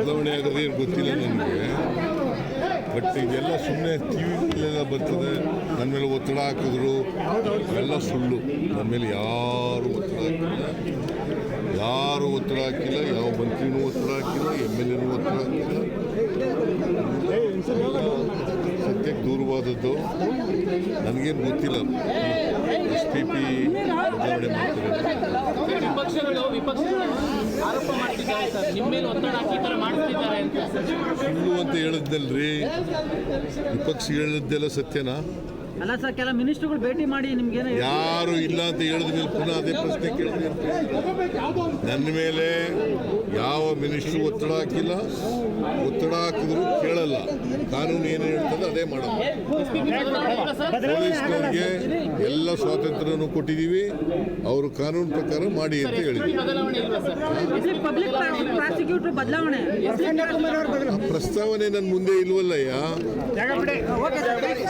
ಬದಲಾವಣೆ ಆಗೋದೇನು ಗೊತ್ತಿಲ್ಲ ನನಗೆ. ಬಟ್ ಇದೆಲ್ಲ ಸುಮ್ಮನೆ ಟಿ ವಿಗಳೆಲ್ಲ ಬರ್ತದೆ. ನನ್ನ ಮೇಲೆ ಒತ್ತಡ ಹಾಕಿದ್ರು ಎಲ್ಲ ಸುಳ್ಳು. ನನ್ನ ಮೇಲೆ ಯಾರು ಒತ್ತಡ ಹಾಕಿಲ್ಲ, ಯಾವ ಮಂತ್ರಿನೂ ಒತ್ತಡ ಹಾಕಿಲ್ಲ, MLA ನೂ ಒತ್ತಡ ಹಾಕಿಲ್ಲ. ಸದ್ಯಕ್ಕೆ ದೂರವಾದದ್ದು ನನಗೇನು ಗೊತ್ತಿಲ್ಲ. SPP ಬದಲಾವಣೆ ಮಾಡ್ತಾರೆ. ಸುಳ್ಳು ಅಂತ ಹೇಳಿದ್ನಲ್ರಿ. ವಿಪಕ್ಷ ಹೇಳಿದ್ದೆಲ್ಲ ಸತ್ಯನಾ? ಅಲ್ಲ ಸರ್, ಕೆಲ ಮಿನಿಸ್ಟರ್ಗಳು ಭೇಟಿ ಮಾಡಿ ನಿಮ್ಗೆ ಯಾರು ಇಲ್ಲ ಅಂತ ಹೇಳಿದ ಮೇಲೆ ಪುನಃ ಅದೇ ಪ್ರಶ್ನೆ ಕೇಳಿದ್ರೆ ನನ್ನ ಮೇಲೆ ಯಾವ ಮಿನಿಸ್ಟ್ರು ಒತ್ತಡ ಹಾಕಿಲ್ಲ. ಒತ್ತಡ ಹಾಕಿದ್ರು ಕೇಳಲ್ಲ. ಕಾನೂನು ಏನು ಹೇಳ್ತದೆ ಅದೇ ಮಾಡೋದು. ಪೊಲೀಸ್ನವ್ರಿಗೆ ಎಲ್ಲ ಸ್ವಾತಂತ್ರ್ಯನೂ ಕೊಟ್ಟಿದ್ದೀವಿ. ಅವರು ಕಾನೂನು ಪ್ರಕಾರ ಮಾಡಿ ಅಂತ ಹೇಳಿದ್ವಿ. ಪ್ರಸ್ತಾವನೆ ನನ್ನ ಮುಂದೆ ಇಲ್ವಲ್ಲಯ್ಯ.